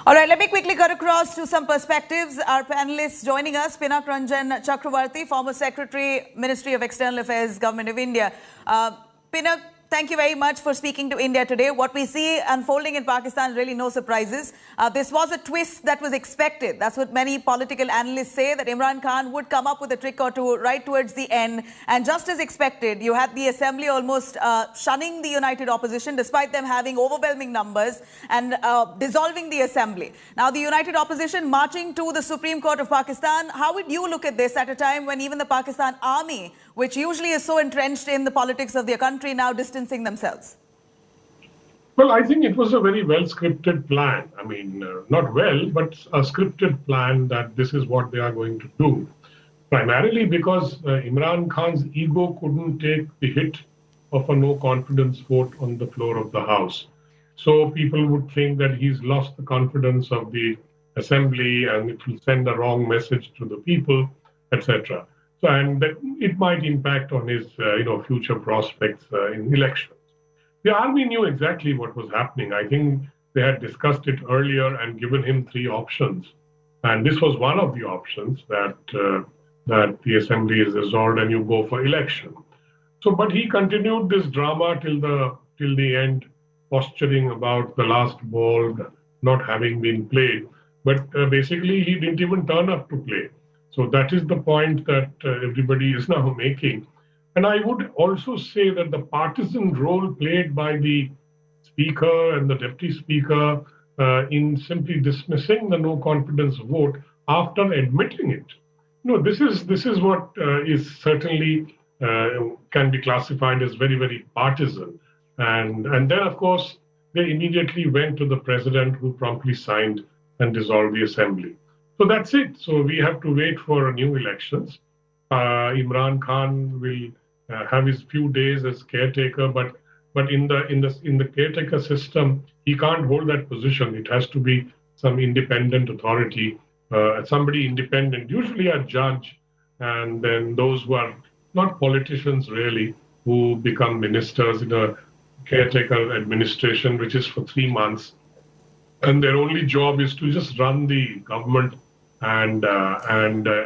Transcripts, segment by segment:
All right, let me quickly cut across to some perspectives. Our panelists joining us, Pinak Ranjan Chakravarti, former Secretary, Ministry of External Affairs, Government of India. Pinak, thank you very much for speaking to India today. What we see unfolding in Pakistan, really no surprises. This was a twist that was expected. That's what many political analysts say, that Imran Khan would come up with a trick or two right towards the end. And just as expected, you had the assembly almost shunning the united opposition, despite them having overwhelming numbers, and dissolving the assembly. Now, the united opposition marching to the Supreme Court of Pakistan. How would you look at this at a time when even the Pakistan army, which usually is so entrenched in the politics of their country, now distancing themselves? Well, I think it was a very well-scripted plan. I mean, not well, but a scripted plan that this is what they are going to do. Primarily because Imran Khan's ego couldn't take the hit of a no-confidence vote on the floor of the House. So people would think that he's lost the confidence of the assembly and it will send a wrong message to the people, etc. So, and it might impact on his, future prospects in elections. The army knew exactly what was happening. I think they had discussed it earlier and given him 3 options, and this was one of the options, that the assembly is dissolved and you go for election. So, but he continued this drama till the end, posturing about the last ball not having been played. But basically, he didn't even turn up to play. So that is the point that everybody is now making. And I would also say that the partisan role played by the Speaker and the Deputy Speaker in simply dismissing the no confidence vote after admitting it, this is what is certainly can be classified as very, very partisan. And then, of course, they immediately went to the president, who promptly signed and dissolved the assembly. So that's it. So we have to wait for new elections. Imran Khan will have his few days as caretaker, but in the caretaker system, he can't hold that position. It has to be some independent authority, somebody independent, usually a judge, and then those who are not politicians really, who become ministers in a caretaker administration, which is for 3 months, and their only job is to just run the government and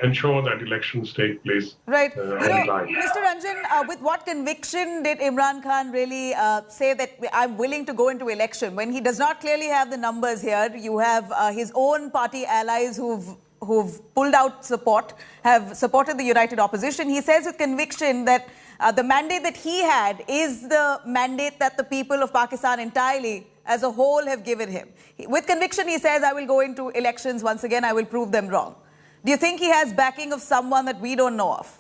ensure that elections take place. Right. Mr. Ranjan, with what conviction did Imran Khan really say that I'm willing to go into election, when he does not clearly have the numbers here? You have his own party allies who've pulled out support, have supported the united opposition. He says with conviction that the mandate that he had is the mandate that the people of Pakistan entirely as a whole have given him. With conviction, he says, I will go into elections once again, I will prove them wrong. Do you think he has backing of someone that we don't know of?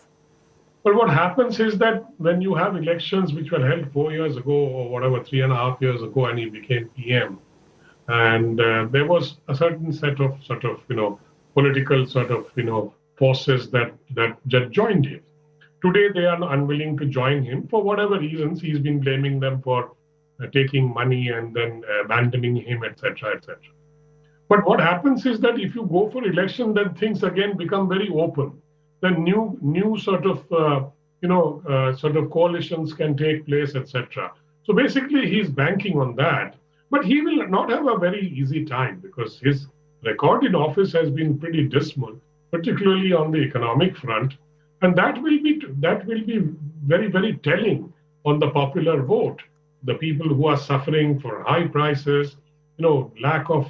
Well, what happens is that when you have elections which were held 4 years ago or whatever, 3.5 years ago, and he became PM, and there was a certain set of political forces that joined him. Today, they are unwilling to join him for whatever reasons. He's been blaming them for taking money and then abandoning him, etc., etc. But what happens is that if you go for election, then things again become very open. Then new sort of coalitions can take place, etc. So basically, he's banking on that. But he will not have a very easy time, because his record in office has been pretty dismal, particularly on the economic front, and that will be very, very telling on the popular vote. The people who are suffering for high prices, lack of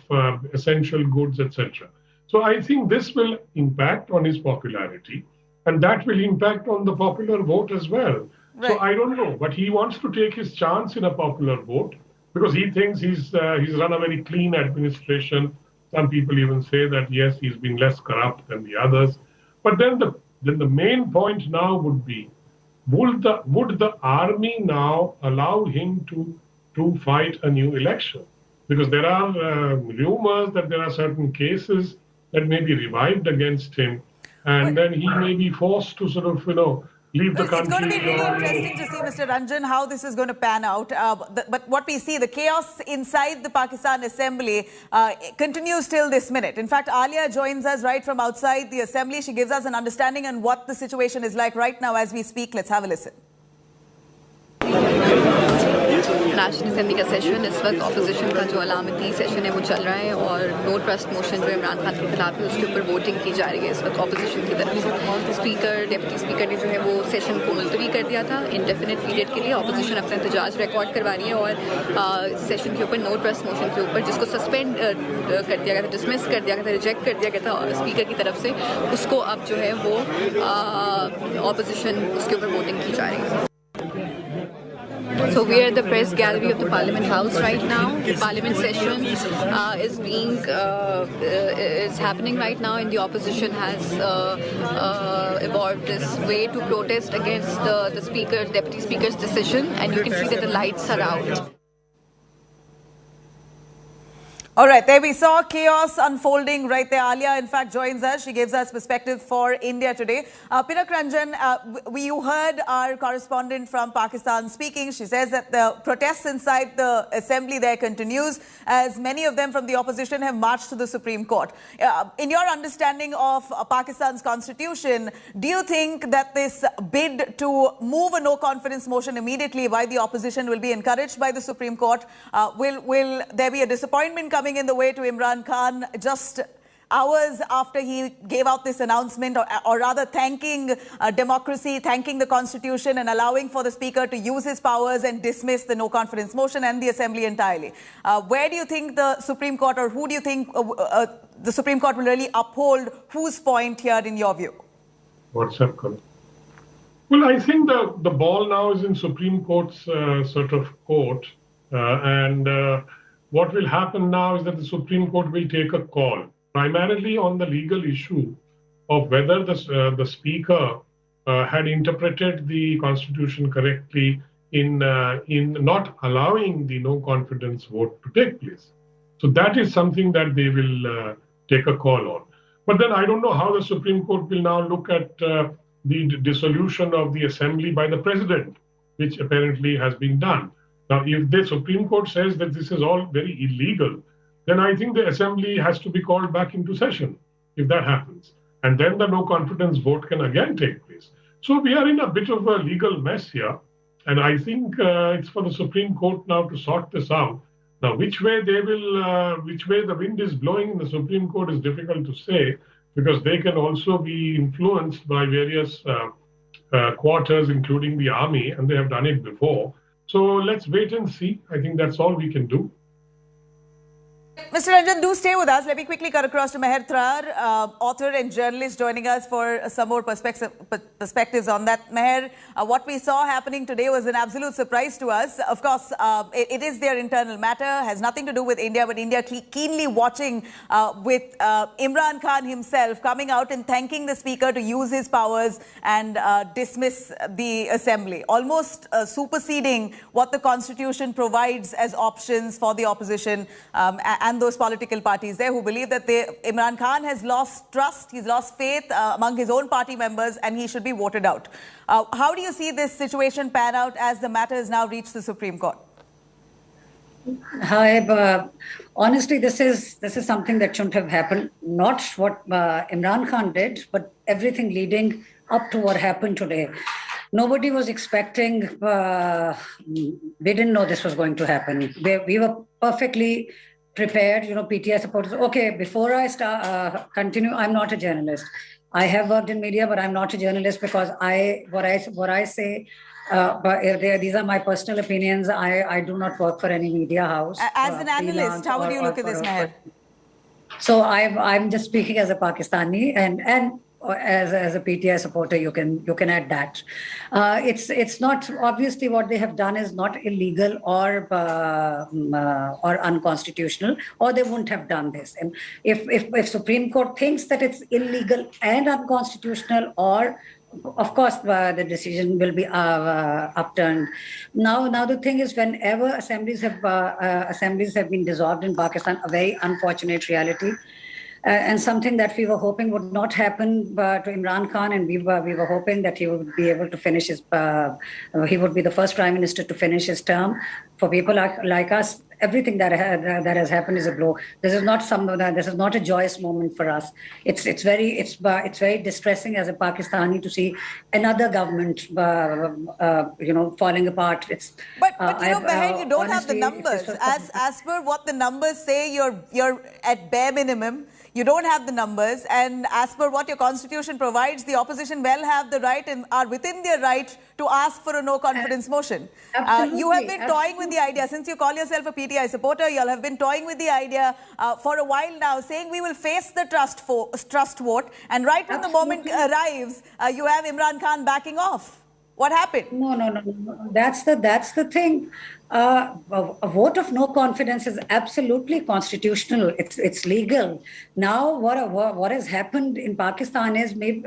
essential goods, etc. So I think this will impact on his popularity, and that will impact on the popular vote as well. Right. So I don't know, but he wants to take his chance in a popular vote because he thinks he's run a very clean administration. Some people even say that, yes, he's been less corrupt than the others. But then the main point now would be, would the army now allow him to fight a new election? Because there are rumors that there are certain cases that may be revived against him, and then he may be forced to leave the country. It's going to be really interesting to see, Mr. Ranjan, how this is going to pan out. But what we see, the chaos inside the Pakistan Assembly continues till this minute. In fact, Alia joins us right from outside the Assembly. She gives us an understanding on what the situation is like right now as we speak. Let's have a listen. National assembly का session इस वक्त opposition का जो अलामती session है वो चल रहा है और नो ट्रस्ट मोशन जो इमरान खान के खिलाफ है उसके ऊपर वोटिंग की जा रही है इस वक्त ऑपोजिशन की तरफ से। स्पीकर डिप्टी स्पीकर ने जो है वो सेशन को मुलतवी कर दिया था इंडेफिनिट पीरियड के लिए। ऑपोजिशन अपना एहतजाज रिकॉर्ड करवा रही है और सेशन के ऊपर नो ट्रस्ट मोशन के ऊपर जिसको सस्पेंड कर दिया गया था, डिसमिस कर दिया गया था, रिजेक्ट कर दिया गया था स्पीकर की तरफ से, उसको अब जो है वो ऑपोजिशन उसके ऊपर वोटिंग की जा रही है। So we are at the press gallery of the Parliament House right now. The Parliament session is happening right now, and the opposition has evolved this way to protest against the speaker, deputy speaker's decision, and you can see that the lights are out. All right, there we saw chaos unfolding right there. Alia, in fact, joins us. She gives us perspective for India today. Pinak Ranjan, you heard our correspondent from Pakistan speaking. She says that the protests inside the assembly there continues as many of them from the opposition have marched to the Supreme Court. In your understanding of Pakistan's constitution, do you think that this bid to move a no-confidence motion immediately by the opposition will be encouraged by the Supreme Court? Will there be a disappointment coming in the way to Imran Khan just hours after he gave out this announcement, or rather thanking democracy, thanking the constitution and allowing for the speaker to use his powers and dismiss the no confidence motion and the assembly entirely? Where do you think the Supreme Court, or who do you think the Supreme Court will really uphold whose point here in your view? What's up, Colin? Well, I think the ball now is in Supreme Court's sort of court, and what will happen now is that the Supreme Court will take a call, primarily on the legal issue of whether the Speaker had interpreted the Constitution correctly in not allowing the no confidence vote to take place. So that is something that they will take a call on. But then I don't know how the Supreme Court will now look at the dissolution of the Assembly by the President, which apparently has been done. Now, if the Supreme Court says that this is all very illegal, then I think the Assembly has to be called back into session if that happens. And then the no confidence vote can again take place. So we are in a bit of a legal mess here. And I think it's for the Supreme Court now to sort this out. Now, which way the wind is blowing in the Supreme Court is difficult to say, because they can also be influenced by various quarters, including the army, and they have done it before. So let's wait and see. I think that's all we can do. Mr. Ranjan, do stay with us. Let me quickly cut across to Meher Trar, author and journalist, joining us for some more perspectives on that. Meher, what we saw happening today was an absolute surprise to us. Of course, it is their internal matter, has nothing to do with India, but India keenly watching with Imran Khan himself coming out and thanking the speaker to use his powers and dismiss the assembly, almost superseding what the constitution provides as options for the opposition and those political parties there who believe that Imran Khan has lost trust, he's lost faith among his own party members, and he should be voted out. How do you see this situation pan out as the matter has now reached the Supreme Court? Hi, honestly, this is something that shouldn't have happened. Not what Imran Khan did, but everything leading up to what happened today. Nobody was expecting, we didn't know this was going to happen. We were perfectly prepared, PTI supporters. Okay, before I continue, I'm not a journalist. I have worked in media, but I'm not a journalist because what I say, these are my personal opinions. I do not work for any media house. As an analyst, how would you look at this, Meher? So I'm just speaking as a Pakistani, and as a PTI supporter, you can add that. It's not, obviously what they have done is not illegal or unconstitutional, or they wouldn't have done this. And if Supreme Court thinks that it's illegal and unconstitutional, or of course the decision will be upturned. Now the thing is, whenever assemblies have been dissolved in Pakistan, a very unfortunate reality. And something that we were hoping would not happen to Imran Khan, and we were hoping that he would be able to finish he would be the first Prime Minister to finish his term. For people like us, everything that has happened is a blow. This is not a joyous moment for us. It's very distressing as a Pakistani to see another government, falling apart. But Meher, you don't have the numbers. As per what the numbers say, you're at bare minimum. You don't have the numbers, and as per what your constitution provides, the opposition well have the right and are within their right to ask for a no-confidence motion. You have been toying with the idea, since you call yourself a PTI supporter, you all have been toying with the idea for a while now, saying we will face the trust vote, and right when the moment arrives, you have Imran Khan backing off. What happened? No. That's the thing. A vote of no confidence is absolutely constitutional. It's legal. Now, what has happened in Pakistan is maybe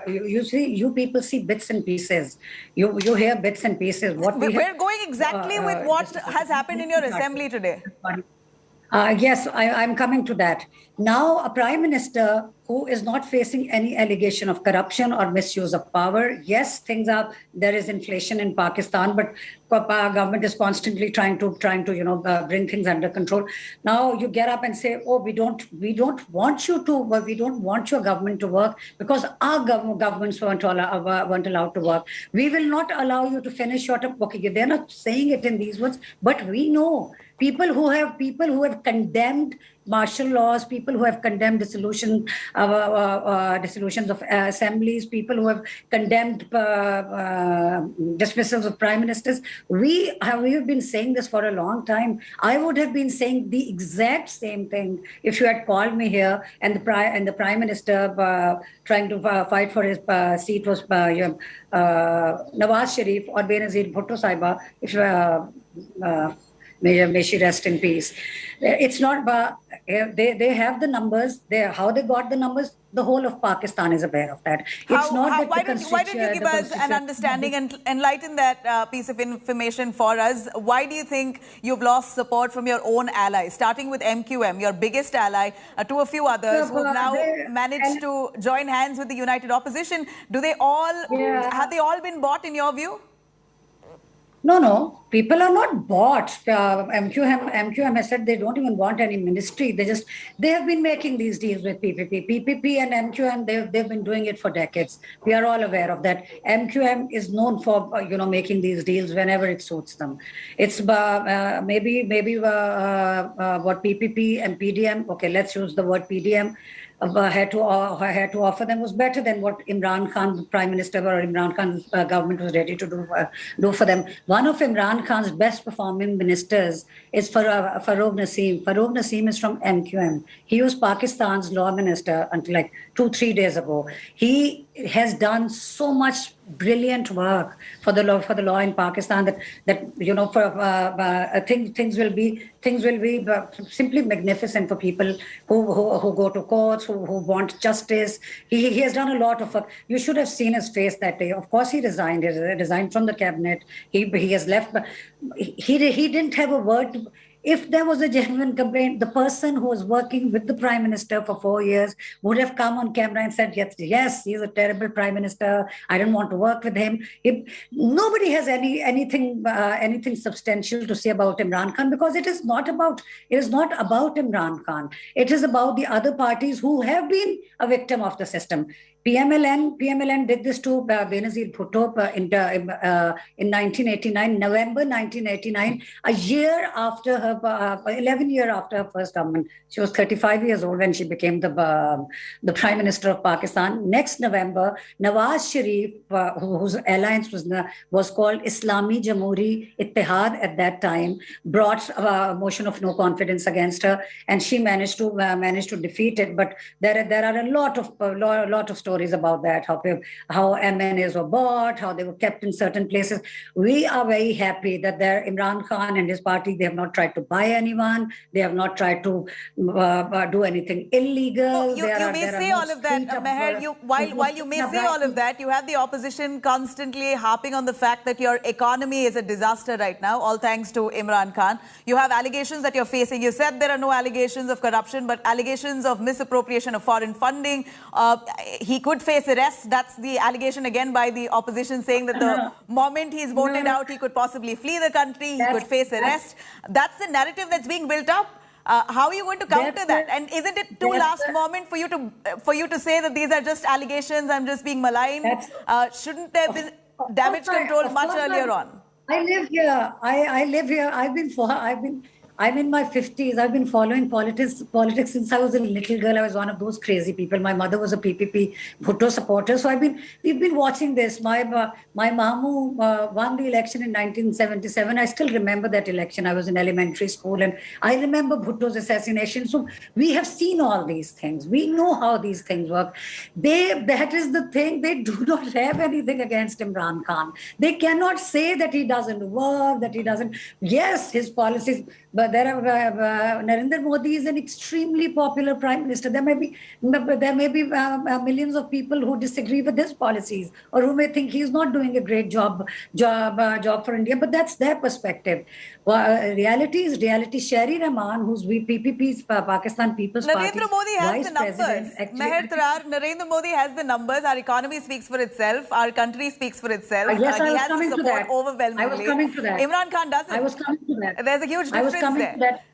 you people see bits and pieces. You hear bits and pieces. We're going exactly with what has happened in your assembly today. Yes, I'm coming to that. Now, a prime minister who is not facing any allegation of corruption or misuse of power. Yes, there is inflation in Pakistan, but our government is constantly trying to bring things under control. Now you get up and say, oh, we don't want you to, we don't want your government to work because our governments weren't allowed to work. We will not allow you to finish your term. Okay, they're not saying it in these words, but we know people who have condemned martial laws, people who have condemned dissolutions of assemblies, people who have condemned dismissals of prime ministers. We have been saying this for a long time. I would have been saying the exact same thing if you had called me here and the prime minister trying to fight for his seat was Nawaz Sharif or Benazir Bhutto Sahiba. May she rest in peace. It's not, they have the numbers. How they got the numbers, the whole of Pakistan is aware of that. Why don't you give us an understanding and enlighten that piece of information for us? Why do you think you've lost support from your own allies, starting with MQM, your biggest ally, to a few others who've now managed to join hands with the united opposition? Have they all been bought in your view? No. People are not bought. MQM has said they don't even want any ministry. They have been making these deals with PPP. PPP and MQM, they've been doing it for decades. We are all aware of that. MQM is known for making these deals whenever it suits them. It's maybe what PPP and PDM. Okay, let's use the word PDM. Had to offer them was better than what Imran Khan, the Prime Minister, or Imran Khan's government was ready to do for them. One of Imran Khan's best performing ministers is Farooq Naseem. Farooq Naseem is from MQM. He was Pakistan's law minister until like 2-3 days ago. He has done so much brilliant work for the law in Pakistan that things will be simply magnificent for people who go to courts, who want justice. He has done a lot of work. You should have seen his face that day. Of course, he resigned. He resigned from the cabinet. He has left. But he didn't have a word. If there was a genuine complaint, the person who was working with the Prime Minister for 4 years would have come on camera and said, yes, he's a terrible Prime Minister. I don't want to work with him. Nobody has anything substantial to say about Imran Khan because it is not about Imran Khan. It is about the other parties who have been a victim of the system. PMLN did this to Benazir Bhutto in 1989, November 1989, a year after her, 11 years after her first government. She was 35 years old when she became the Prime Minister of Pakistan. Next November, Nawaz Sharif, whose alliance was called Islami Jamhuri Ittihad at that time, brought a motion of no confidence against her, and she managed to defeat it. But there are a lot of stories about that, how MNAs were bought, how they were kept in certain places. We are very happy that Imran Khan and his party, they have not tried to buy anyone. They have not tried to do anything illegal. You may say all of that, Meher. While you may say all of that, you have the opposition constantly harping on the fact that your economy is a disaster right now, all thanks to Imran Khan. You have allegations that you're facing. You said there are no allegations of corruption, but allegations of misappropriation of foreign funding. he could face arrest. That's the allegation again by the opposition, saying that the moment he's voted out, he could possibly flee the country, he could face arrest. That's the narrative that's being built up. How are you going to counter that? And isn't it too last moment for you to say that these are just allegations, I'm just being maligned? Shouldn't there have been damage control much earlier on? I live here. I live here. I'm in my 50s. I've been following politics since I was a little girl. I was one of those crazy people. My mother was a PPP Bhutto supporter. So we've been watching this. My Mamu won the election in 1977. I still remember that election. I was in elementary school and I remember Bhutto's assassination. So we have seen all these things. We know how these things work. That is the thing. They do not have anything against Imran Khan. They cannot say that he doesn't work, that he doesn't. Yes, his policies. But Narendra Modi is an extremely popular prime minister. There may be millions of people who disagree with his policies or who may think he's not doing a great job for India. But that's their perspective. Reality is reality. Shari Rahman, who's PPP's Pakistan People's Party Narendra Modi has the numbers. Actually, Narendra Modi has the numbers. Our economy speaks for itself. Our country speaks for itself. Yes, he has the support overwhelmingly. I was coming to that. Imran Khan doesn't. I was coming to that. There's a huge difference there. To that.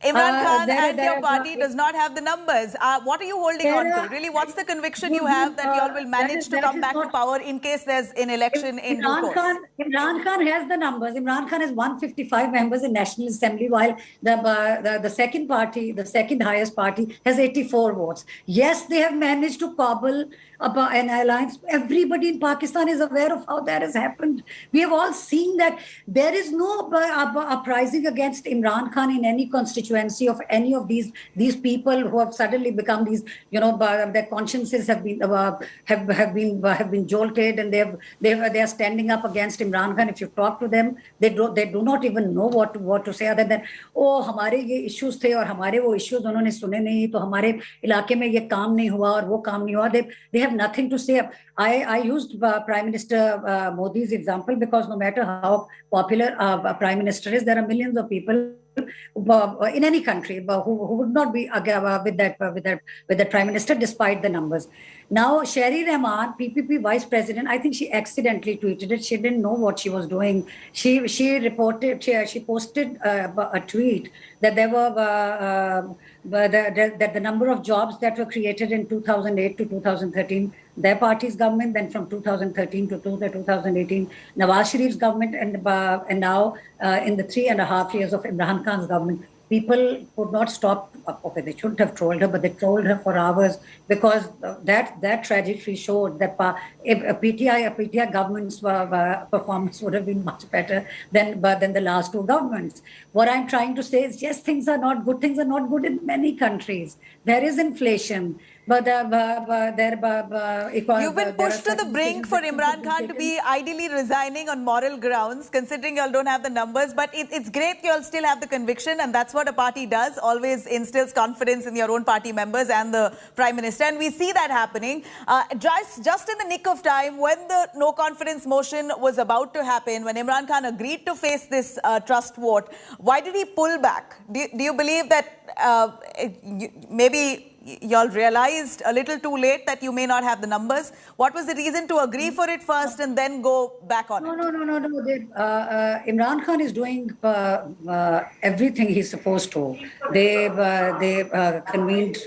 Imran Khan and your party does not have the numbers. What are you holding on to? Really, what's the conviction you have that you all will manage to come back to power in case there's an election in due course? Imran Khan has the numbers. Imran Khan has 155 members in National Assembly, while the second party, the second highest party, has 84 votes. Yes, they have managed to cobble an alliance. Everybody in Pakistan is aware of how that has happened. We have all seen that there is no uprising against Imran Khan in any constituency of any of these people who have suddenly become these, their consciences have been jolted, and they are standing up against Imran Khan. If you talk to them, they do not even know what to say other than, oh, हमारे ये issues थे और हमारे वो issues उन्होंने सुने नहीं, तो हमारे इलाके में ये काम नहीं हुआ और वो काम नहीं हुआ. They have nothing to say. I used Prime Minister Modi's example because no matter how popular a Prime Minister is, there are millions of people in any country who would not be with that Prime Minister despite the numbers. Now, Shari Rahman, PPP Vice President, I think she accidentally tweeted it. She didn't know what she was doing. She posted a tweet that there were that the number of jobs that were created in 2008 to 2013, their party's government, then from 2013 to 2018, Nawaz Sharif's government, and now in the 3.5 years of Imran Khan's government, people could not stop. Okay, they shouldn't have trolled her, but they trolled her for hours because that tragedy showed that a PTI government's performance would have been much better than the last two governments. What I'm trying to say is, yes, things are not good. Things are not good in many countries. There is inflation. But you've been pushed to the brink for Imran Khan to be ideally resigning on moral grounds, considering you all don't have the numbers. But it's great you all still have the conviction, and that's what a party does, always instills confidence in your own party members and the Prime Minister. And we see that happening. Just in the nick of time, when the no confidence motion was about to happen, when Imran Khan agreed to face this trust vote, why did he pull back? Do you believe that maybe y'all realized a little too late that you may not have the numbers? What was the reason to agree for it first and then go back on it? No. Imran Khan is doing everything he's supposed to. They convened,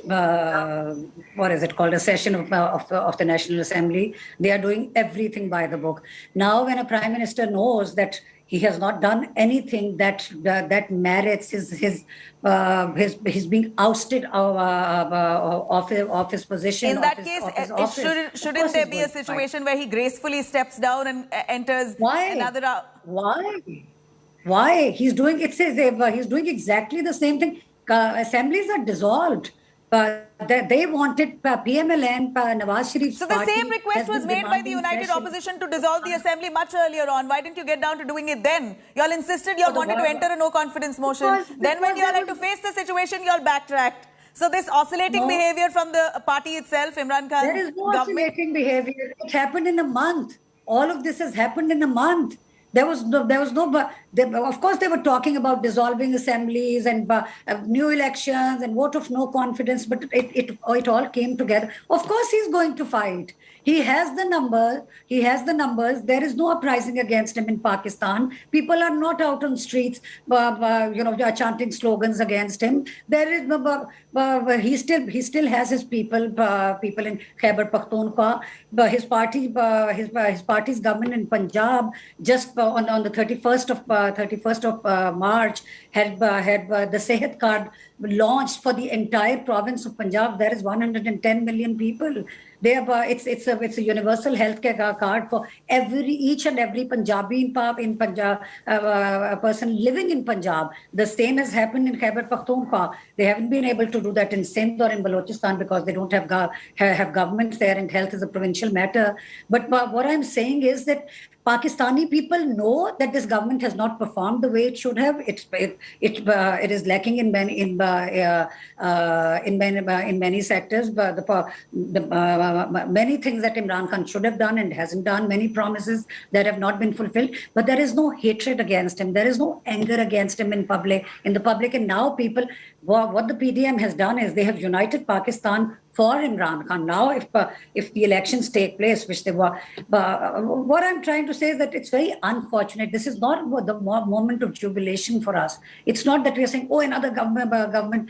what is it called, a session of the National Assembly. They are doing everything by the book. Now, when a Prime Minister knows that he has not done anything that merits his being ousted of his position. In that case, shouldn't there be a situation where he gracefully steps down and enters another? Why? He's doing exactly the same thing. Assemblies are dissolved. They wanted PMLN, Nawaz Sharif's So the same request was made by the United Opposition to dissolve the assembly much earlier on. Why didn't you get down to doing it then? You all insisted you all wanted to enter a no confidence motion. Then when you all had to face the situation, you all backtracked. So this oscillating behavior from the party itself, Imran Khan's There is no oscillating behavior. It happened in a month. All of this has happened in a month. There was no Of course, they were talking about dissolving assemblies and new elections and vote of no confidence, but it all came together. Of course, he's going to fight. He has the numbers. He has the numbers. There is no uprising against him in Pakistan. People are not out on streets, chanting slogans against him. There is, he still has his people in Khyber Pakhtunkhwa. His party's government in Punjab just on the 31st of March had the Sehat card launched for the entire province of Punjab. There is 110 million people. It's a universal healthcare card for each and every Punjabi in Punjab, a person living in Punjab. The same has happened in Khyber Pakhtunkhwa. They haven't been able to do that in Sindh or in Balochistan because they don't have governments there, and health is a provincial matter. But what I'm saying is that Pakistani people know that this government has not performed the way it should have. It is lacking in many sectors. Many things that Imran Khan should have done and hasn't done. Many promises that have not been fulfilled. But there is no hatred against him. There is no anger against him in the public. And now people, what the PDM has done is they have united Pakistan for Imran Khan. Now, if the elections take place, which they were, what I'm trying to say is that it's very unfortunate. This is not the moment of jubilation for us. It's not that we are saying, oh, another government.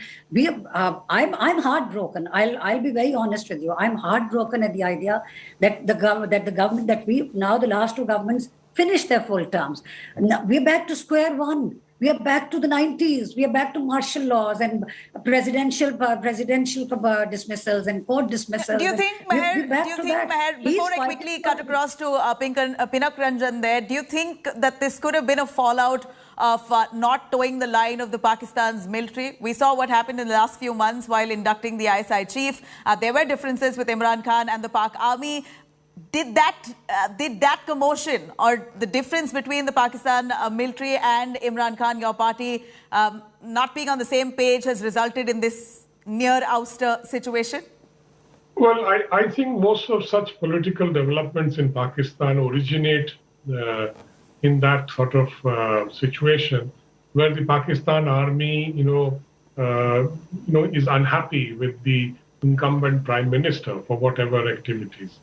I'm heartbroken. I'll be very honest with you. I'm heartbroken at the idea that the government that the last two governments finished their full terms. Now, we're back to square one. We are back to the 90s. We are back to martial laws and presidential dismissals and court dismissals. Do you think, Meher, before I quickly cut across to Pinak Ranjan there, do you think that this could have been a fallout of not towing the line of the Pakistan's military? We saw what happened in the last few months while inducting the ISI chief. There were differences with Imran Khan and the Pak army. Did that commotion or the difference between the Pakistan military and Imran Khan, your party, not being on the same page has resulted in this near ouster situation? Well, I think most of such political developments in Pakistan originate in that sort of situation where the Pakistan army, is unhappy with the incumbent prime minister for whatever activities.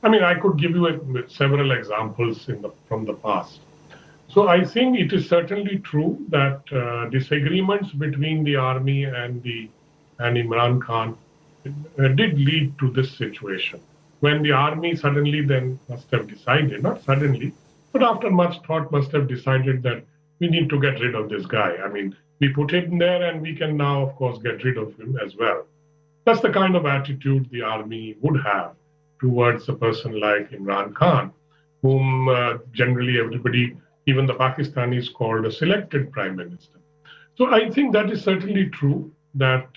I mean, I could give you several examples from the past. So I think it is certainly true that disagreements between the army and Imran Khan did lead to this situation. When the army suddenly then must have decided, not suddenly, but after much thought must have decided that we need to get rid of this guy. I mean, we put him there and we can now, of course, get rid of him as well. That's the kind of attitude the army would have towards a person like Imran Khan, whom generally everybody, even the Pakistanis, called a selected prime minister. So I think that is certainly true, that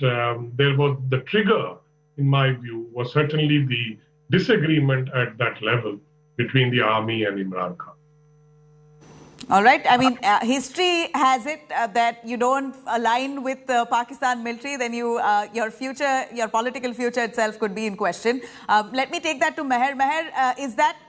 there was the trigger, in my view, was certainly the disagreement at that level between the army and Imran Khan. All right. I mean, history has it that you don't align with the Pakistan military, then your political future itself could be in question. Let me take that to Meher. Meher,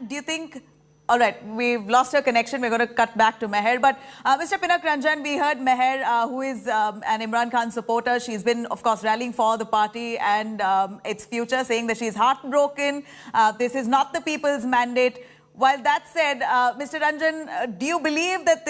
do you think... All right, we've lost her connection. We're going to cut back to Meher. But Mr. Pinak Ranjan, we heard Meher, who is an Imran Khan supporter. She's been, of course, rallying for the party and its future, saying that she's heartbroken. This is not the people's mandate. While that said, Mr. Ranjan, do you believe that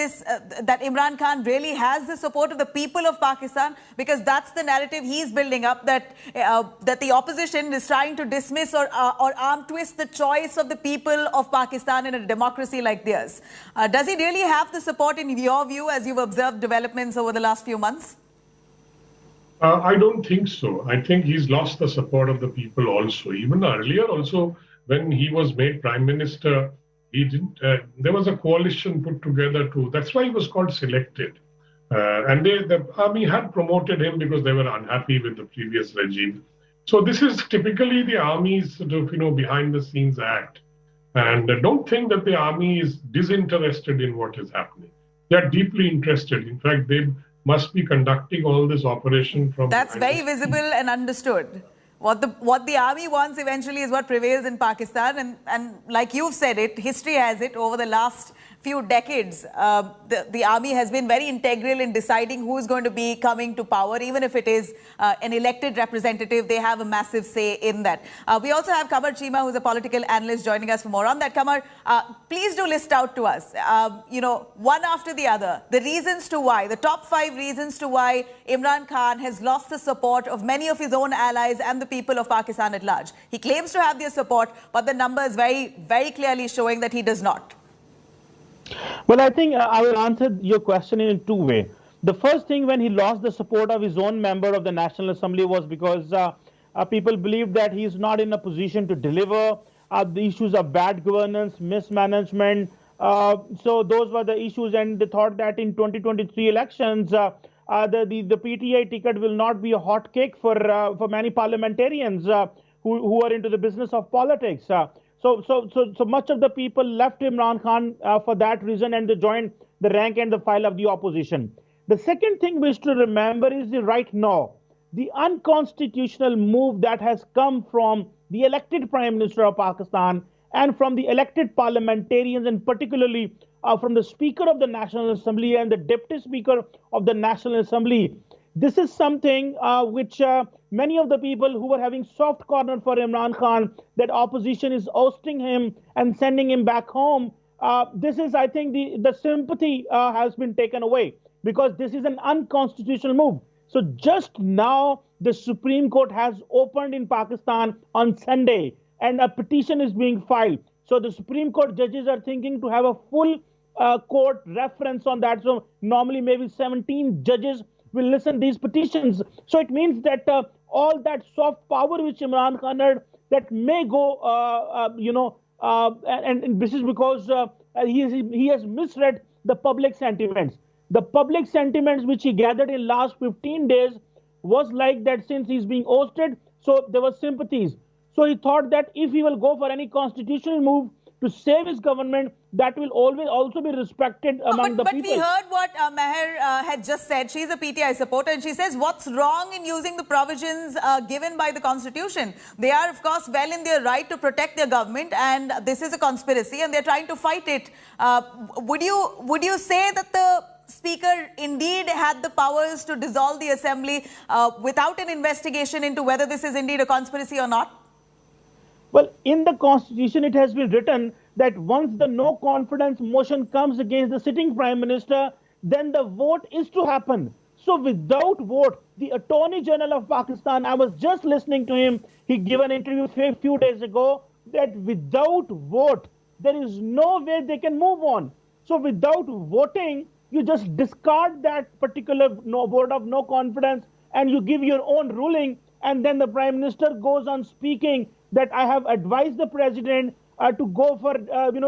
that Imran Khan really has the support of the people of Pakistan? Because that's the narrative he's building up, that the opposition is trying to dismiss or arm twist the choice of the people of Pakistan in a democracy like theirs. Does he really have the support in your view as you've observed developments over the last few months? I don't think so. I think he's lost the support of the people also. Even earlier also, when he was made prime minister, there was a coalition put together that's why he was called selected. And the army had promoted him because they were unhappy with the previous regime. So this is typically the army's sort of, behind the scenes act. And don't think that the army is disinterested in what is happening. They are deeply interested. In fact, they must be conducting all this operation from... That's very visible and understood. What the army wants eventually is what prevails in Pakistan. And like you've said it, history has it over the last few decades, the army has been very integral in deciding who is going to be coming to power. Even if it is an elected representative, they have a massive say in that. We also have Kamar Chima, who's a political analyst, joining us for more on that. Kamar, please do list out to us, one after the other, the reasons to why, the top 5 reasons to why Imran Khan has lost the support of many of his own allies and the people of Pakistan at large. He claims to have their support, but the numbers very, very clearly showing that he does not. Well, I think I will answer your question in 2 ways. The first thing, when he lost the support of his own member of the National Assembly, was because people believed that he is not in a position to deliver. The issues of bad governance, mismanagement. So those were the issues, and they thought that in 2023 elections, the PTI ticket will not be a hot cake for many parliamentarians who are into the business of politics. So much of the people left Imran Khan for that reason, and they joined the rank and the file of the opposition. The second thing we should remember is right now, the unconstitutional move that has come from the elected Prime Minister of Pakistan and from the elected parliamentarians, and particularly from the Speaker of the National Assembly and the Deputy Speaker of the National Assembly. This is something which many of the people who were having soft corner for Imran Khan, that opposition is ousting him and sending him back home. This is, I think, the sympathy has been taken away, because this is an unconstitutional move. So just now, the Supreme Court has opened in Pakistan on Sunday, and a petition is being filed. So the Supreme Court judges are thinking to have a full court reference on that. So normally maybe 17 judges will listen these petitions. So it means that all that soft power which Imran Khan had, that may go, and this is because he has misread the public sentiments. The public sentiments which he gathered in last 15 days was like that since he's being ousted, so there were sympathies. So he thought that if he will go for any constitutional move to save his government, that will always also be respected among the people. But we heard what Meher had just said. She's a PTI supporter, and she says, what's wrong in using the provisions given by the Constitution? They are, of course, well in their right to protect their government, and this is a conspiracy, and they're trying to fight it. Would you say that the Speaker indeed had the powers to dissolve the Assembly without an investigation into whether this is indeed a conspiracy or not? Well, in the Constitution, it has been written that once the no confidence motion comes against the sitting Prime Minister, then the vote is to happen. So without vote, the Attorney General of Pakistan, I was just listening to him, he gave an interview a few days ago, that without vote, there is no way they can move on. So without voting, you just discard that particular vote of no confidence and you give your own ruling, and then the Prime Minister goes on speaking that I have advised the President to go for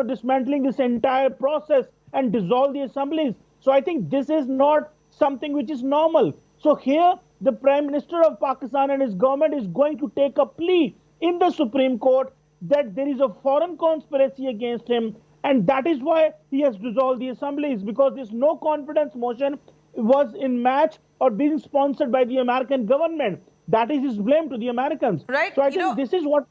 dismantling this entire process and dissolve the assemblies. So I think this is not something which is normal. So here the Prime Minister of Pakistan and his government is going to take a plea in the Supreme Court that there is a foreign conspiracy against him, and that is why he has dissolved the assemblies, because this no confidence motion was in match or being sponsored by the American government. That is his blame to the Americans. Right. So I think this is what...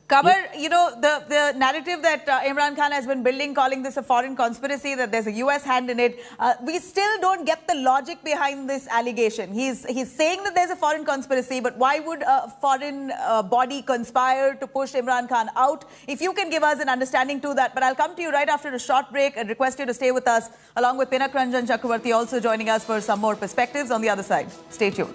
Kamar, the narrative that Imran Khan has been building, calling this a foreign conspiracy, that there's a US hand in it, we still don't get the logic behind this allegation. He's saying that there's a foreign conspiracy, but why would a foreign body conspire to push Imran Khan out? If you can give us an understanding to that. But I'll come to you right after a short break and request you to stay with us, along with Pinak Ranjan Chakravarti also joining us for some more perspectives on the other side. Stay tuned.